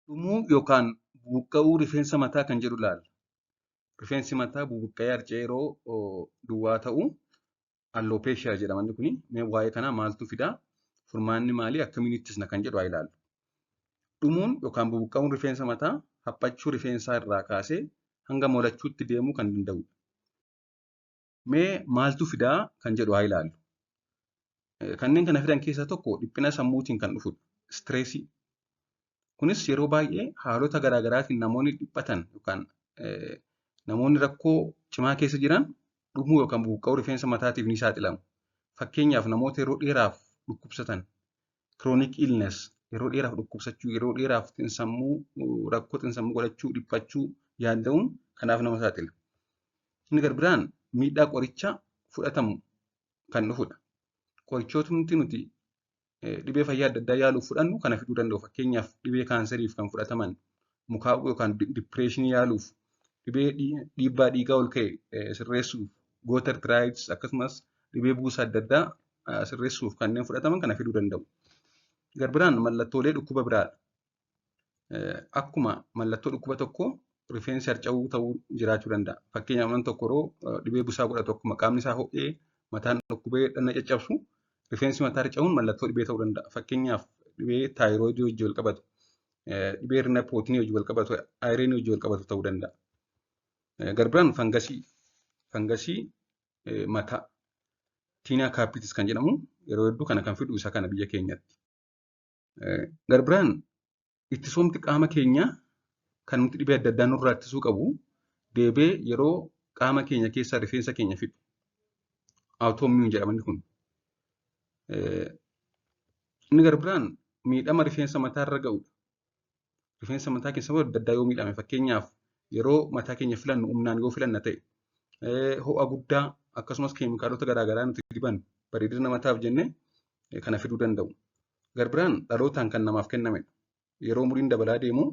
Dhumuu yookaan buqqa'uu rifeensa mataa kan jedhu ilaalla. Rifeensi mataa bubuqqa'ee harca'ee yeroo duwwaa ta'u aloopeeshiyaa jedhama inni kuni. Mee waa'ee kanaa maaltu fidaa? Furmaanni maalii? Akkamiin ittisna kan jedhu haa ilaallu. Dhumuun yookaan bubuqqa'uun rifeensa mataa haphachuu rifeensaa irraa kaasee hanga molachuutti deemuu kan danda'udha. Mee maaltu fidaa kan jedhu haa ilaallu. Kanneen kana fidan keessaa tokko dhiphina sammuutiin kan dhufudha. Istireesii. Kunis yeroo baay'ee haalota garaa garaatiin namoonni dhiphatan yookaan namoonni rakkoo cimaa keessa jiran dhumuu yookaan bubuqqa'uu rifeensa mataatiif ni saaxilamu. Fakkeenyaaf namoota yeroo dheeraaf dhukkubsatan chronic illness yeroo dheeraaf dhukkubsachuu, yeroo dheeraaf rakkoo xinsammuu godhachuu, dhiphachuu, yaadda'uun kanaaf nama saaxila. Inni gara biraan miidhaa qorichaa fudhatamu kan dhufudha. Qorichootni nuti dhibee fayyaa adda addaa yaaluuf fudhannu kana fiduu danda'u. Fakkeenyaaf dhibee kaanseriif kan fudhataman mukaa'uu yookaan dipireeshinii yaaluuf, dhibee dhiibbaa dhiigaa ol ka'e sirreessuuf, gootar tiraayitis akkasumas dhibee buusaa adda addaa sirreessuuf kanneen fudhataman kana fiduu danda'u. Gara biraan mallattoolee dhukkuba biraadha. Akkuma mallattoo dhukkuba tokkoo rifeensi harca'uu ta'uu jiraachuu danda'a. Fakkeenyaaf namni tokko yeroo dhibee busaa godhatu akkuma qaamni isaa ho'ee mataan dhukkubee dhagna caccabsu rifeensi mataa harca'uun mallattoo dhibee ta'uu danda'a. Fakkeenyaaf dhibee taayiroidii wajjin wal qabatu, dhibee hir'ina pirootinii wajjin wal qabatu, ayireenii wajjin wal qabatu ta'uu danda'a. Gara biraan fangasii mataa tiinaa kaapitis kan jedhamu yeroo hedduu kana kan fidu isa kana biyya keenyatti. Gara biraan ittisoomti qaama keenyaa kan nuti dhibee adda addaa nurraa ittisuu qabu deebee yeroo qaama keenya keessaa rifeensa keenya fixu. Autoimmune jedhama inni kun. Inni gara biraan miidhama rifeensa mataa irra ga'udha. Rifeensa mataa keessa adda addaa yoo miidhame fakkeenyaaf yeroo mataa keenya filannu humnaan yoo filanna ta'e ho'a guddaa akkasumas keemikaalota garaa garaa nuti dibannu bareedina mataaf jennee kana fiduu danda'u. Gara biraan dhalootaan kan namaaf kennamedha. Yeroo umuriin dabalaa deemu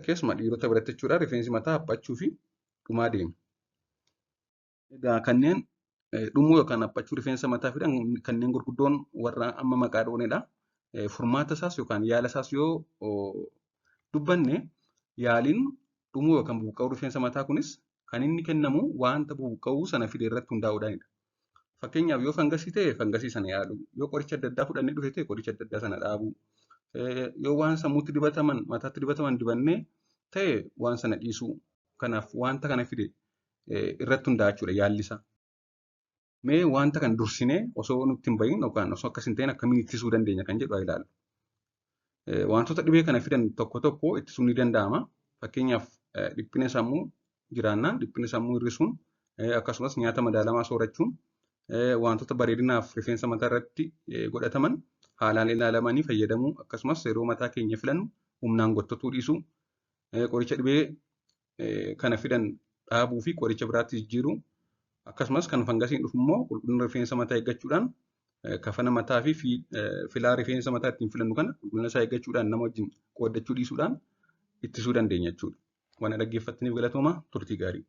keessumaa dhiirota biratti jechuudha rifeensi mataa haphachuu fi dhumaa deema. Egaa kanneen dhumuu yookaan haphachuu rifeensa mataa fidan kanneen gurguddoon warra amma maqaa dhoonedha. Furmaata isaas yookaan yaala isaas yoo dubbanne yaaliin dhumuu yookaan bubuqqa'uu rifeensa mataa kunis kan inni kennamu wanta bubuqqa'uu sana fide irratti hundaa'uudhaanidha. Fakkeenyaaf yoo fangasii ta'e fangasii sana yaalu, yoo qoricha adda addaa fudhannee dhufe ta'e qoricha adda addaa sana dhaabu, yoo waan sammuutti dibataman mataatti dibataman dibannee ta'e waan sana dhiisuu. Kanaaf wanta kana fide irratti hundaachuudha yaalli isaa. Mee wanta kan dursinee osoo nutti hin bahin yookaan osoo akkas hin ta'in akkamiin ittisuu dandeenya kan jedhu haa ilaallu. Wantoota dhibee kana fidan tokko tokko ittisuun ni danda'ama. Fakkeenyaaf dhiphina sammuu jiraannaan dhiphina sammuu hir'isuun akkasumas nyaata madaalamaa soorachuun wantoota bareedinaaf rifeensa mataa irratti godhataman haalaan ilaalamanii fayyadamuu akkasumas yeroo mataa keenya filannu humnaan gottotuu dhiisuu qoricha dhibee kana fidan dhaabuu fi qoricha biraatti jijjiiruu akkasumas kan fangasiin dhufu immoo qulqullina rifeensa mataa eeggachuudhaan kafana mataa fi filaa rifeensa mataa ittiin filannu kana qulqullina isaa eeggachuudhaan nama wajjin qooddachuu dhiisuudhaan ittisuu dandeenya jechuudha. Waan dhaggeeffattaniif galatooma turtii gaarii.